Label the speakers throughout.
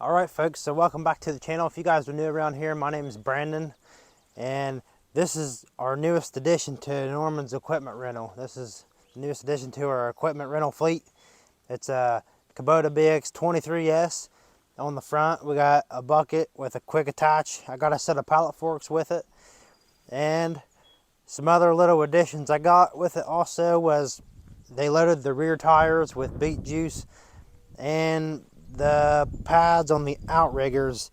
Speaker 1: Alright folks, so welcome back to the channel. If you guys are new around here, my name is Brandon, and this is our newest addition to Norman's equipment rental. This is the newest addition to our equipment rental fleet. It's a Kubota Bx23s. On the front we got a bucket with a quick attach. I got a set of pallet forks with it, and some other little additions I got with it also was they loaded the rear tires with beet juice, and the pads on the outriggers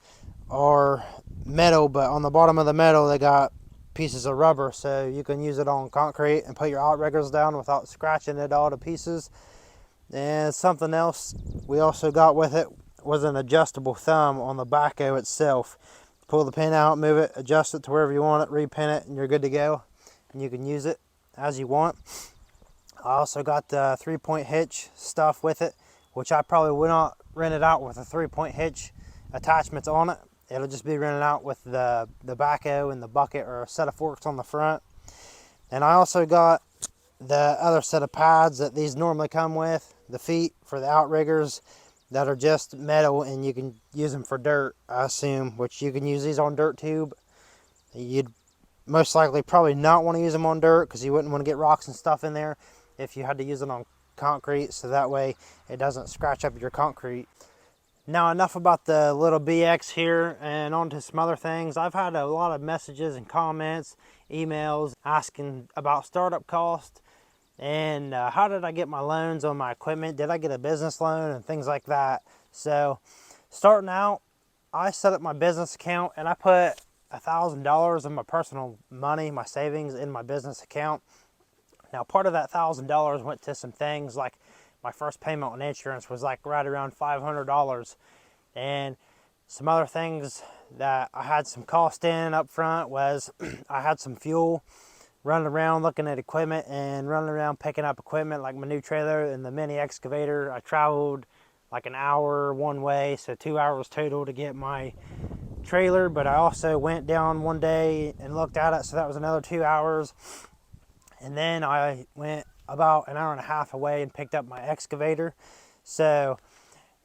Speaker 1: are metal, but on the bottom of the metal they got pieces of rubber, so you can use it on concrete and put your outriggers down without scratching it all to pieces. And something else we also got with it was an adjustable thumb on the backhoe itself. Pull the pin out, move it, adjust it to wherever you want it, repin it, and you're good to go, and you can use it as you want. I also got the 3-point hitch stuff with it, which I probably would not rent it out with a 3-point hitch attachments on it. It'll just be rented out with the backhoe and the bucket or a set of forks on the front. And I also got the other set of pads that these normally come with, the feet for the outriggers that are just metal, and you can use them for dirt, I assume, which you can use these on dirt too. You'd most likely probably not want to use them on dirt because you wouldn't want to get rocks and stuff in there if you had to use it on concrete, so that way it doesn't scratch up your concrete. Now enough about the little BX here, and on to some other things. I've had a lot of messages and comments, emails asking about startup cost and how did I get my loans on my equipment, did I get a business loan and things like that. So starting out, I set up my business account and I put $1,000 of my personal money, my savings, in my business account. Now part of that $1,000 went to some things like my first payment on insurance was like right around $500, and some other things that I had some cost in up front was I had some fuel, running around looking at equipment and running around picking up equipment like my new trailer and the mini excavator. I traveled like an hour one way, so 2 hours total to get my trailer, but I also went down one day and looked at it, so that was another 2 hours. And then I went about an hour and a half away and picked up my excavator. So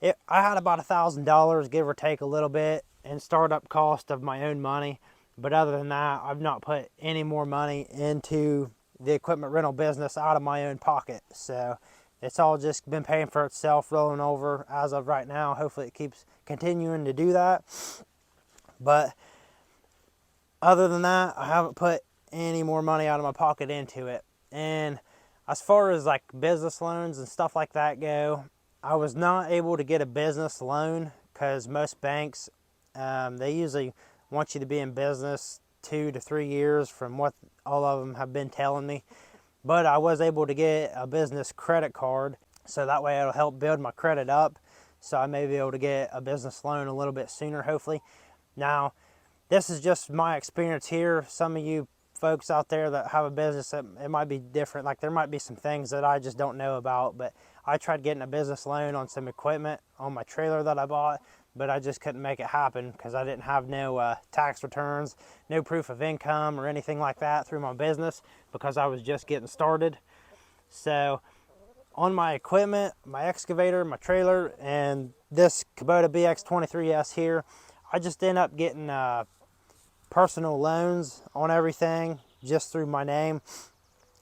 Speaker 1: I had about $1,000, give or take a little bit, in startup cost of my own money. But other than that, I've not put any more money into the equipment rental business out of my own pocket. So it's all just been paying for itself, rolling over as of right now. Hopefully it keeps continuing to do that. But other than that, I haven't put any more money out of my pocket into it. And as far as like business loans and stuff like that go, I was not able to get a business loan because most banks, they usually want you to be in business 2 to 3 years from what all of them have been telling me. But I was able to get a business credit card, so that way it'll help build my credit up, so I may be able to get a business loan a little bit sooner, hopefully. Now this is just my experience here. Some of you folks out there that have a business, it might be different. Like there might be some things that I just don't know about, but I tried getting a business loan on some equipment on my trailer that I bought, but I just couldn't make it happen because I didn't have no tax returns, no proof of income or anything like that through my business because I was just getting started. So on my equipment, my excavator, my trailer, and this Kubota Bx23s here, I just end up getting personal loans on everything just through my name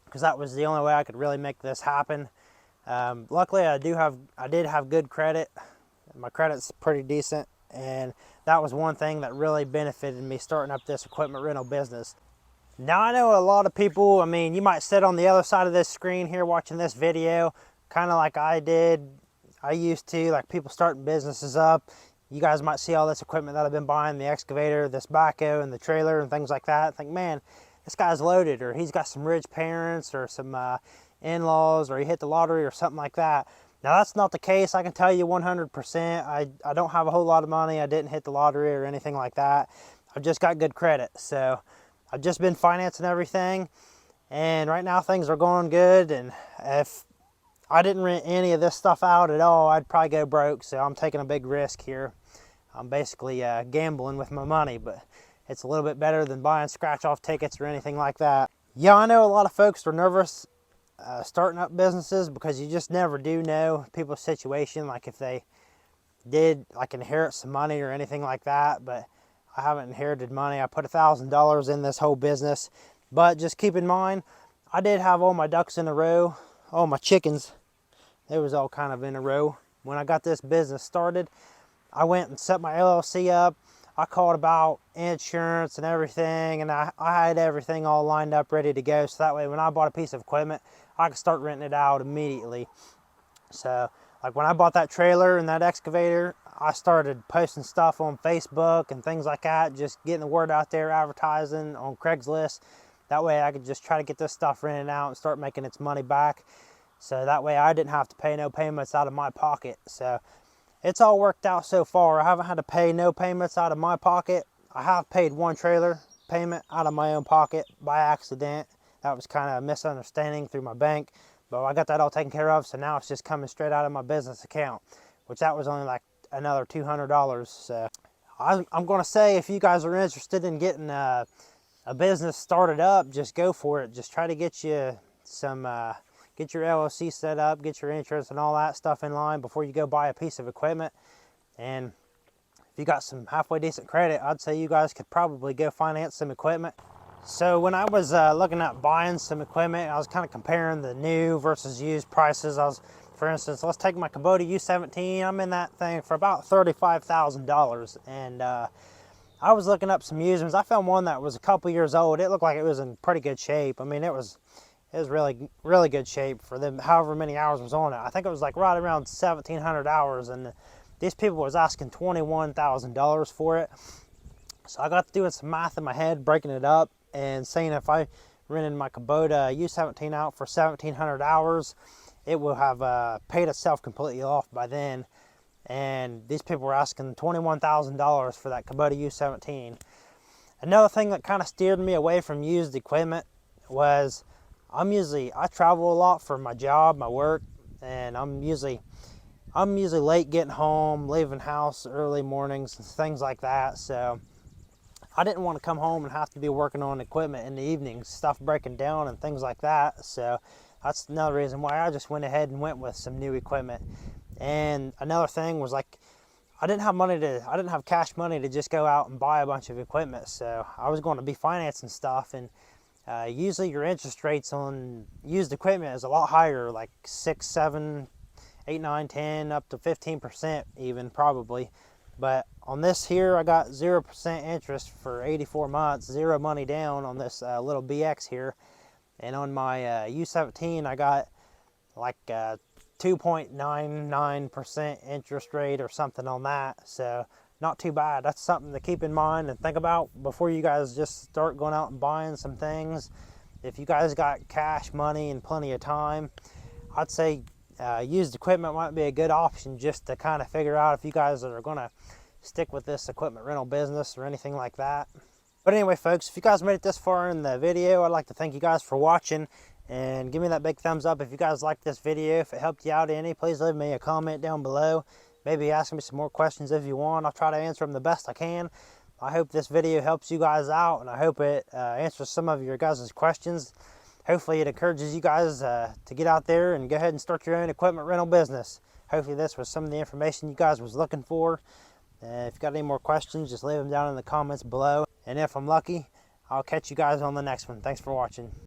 Speaker 1: because that was the only way I could really make this happen. Luckily I did have good credit. My credit's pretty decent, and that was one thing that really benefited me starting up this equipment rental business. Now I know a lot of people, I mean, you might sit on the other side of this screen here watching this video kind of like I did. I used to, like people starting businesses up. You guys might see all this equipment that I've been buying, the excavator, this backhoe, and the trailer, and things like that. Think, man, this guy's loaded, or he's got some rich parents, or some in-laws, or he hit the lottery, or something like that. Now, that's not the case. I can tell you 100%. I don't have a whole lot of money. I didn't hit the lottery or anything like that. I've just got good credit. So I've just been financing everything, and right now things are going good. And if I didn't rent any of this stuff out at all, I'd probably go broke. So I'm taking a big risk here. I'm basically gambling with my money, but it's a little bit better than buying scratch-off tickets or anything like that. Yeah, I know a lot of folks are nervous starting up businesses because you just never do know people's situation. Like if they did like inherit some money or anything like that, but I haven't inherited money. I put $1,000 in this whole business, but just keep in mind, I did have all my ducks in a row, all my chickens. It was all kind of in a row. When I got this business started, I went and set my LLC up. I called about insurance and everything, and I had everything all lined up ready to go, so that way when I bought a piece of equipment, I could start renting it out immediately. So like when I bought that trailer and that excavator, I started posting stuff on Facebook and things like that, just getting the word out there, advertising on Craigslist. That way I could just try to get this stuff rented out and start making its money back. So that way I didn't have to pay no payments out of my pocket. So it's all worked out so far. I haven't had to pay no payments out of my pocket. I have paid one trailer payment out of my own pocket by accident. That was kind of a misunderstanding through my bank, but I got that all taken care of, so now it's just coming straight out of my business account, which that was only like another $200. So I'm going to say, if you guys are interested in getting a business started up, just go for it. Just try to get you some get your LLC set up, get your insurance and all that stuff in line before you go buy a piece of equipment. And if you got some halfway decent credit, I'd say you guys could probably go finance some equipment. So when I was looking at buying some equipment, I was kind of comparing the new versus used prices. For instance, let's take my Kubota U17. I'm in that thing for about $35,000, and I was looking up some used ones. I found one that was a couple years old. It looked like it was in pretty good shape. I mean, it was really good shape for them, however many hours was on it. I think it was like right around 1,700 hours, and these people was asking $21,000 for it. So I got doing some math in my head, breaking it up, and saying if I rented my Kubota U17 out for 1,700 hours, it will have paid itself completely off by then. And these people were asking $21,000 for that Kubota U17. Another thing that kind of steered me away from used equipment was I travel a lot for my job, my work, and I'm usually late getting home, leaving house early mornings and things like that. So I didn't want to come home and have to be working on equipment in the evenings, stuff breaking down and things like that. So that's another reason why I just went ahead and went with some new equipment. And another thing was, like, I didn't have cash money to just go out and buy a bunch of equipment. So I was going to be financing stuff, and usually your interest rates on used equipment is a lot higher, like 6, 7, 8, 9, 10, up to 15% even probably. But on this here, I got 0% interest for 84 months, zero money down on this little BX here. And on my U17, I got like 2.99% interest rate or something on that. So not too bad. That's something to keep in mind and think about before you guys just start going out and buying some things. If you guys got cash money and plenty of time, I'd say used equipment might be a good option, just to kind of figure out if you guys are going to stick with this equipment rental business or anything like that. But anyway, folks, if you guys made it this far in the video, I'd like to thank you guys for watching, and give me that big thumbs up if you guys liked this video. If it helped you out any, please leave me a comment down below. Maybe ask me some more questions if you want. I'll try to answer them the best I can. I hope this video helps you guys out, and I hope it answers some of your guys' questions. Hopefully it encourages you guys to get out there and go ahead and start your own equipment rental business. Hopefully this was some of the information you guys was looking for. If you got any more questions, just leave them down in the comments below. And if I'm lucky, I'll catch you guys on the next one. Thanks for watching.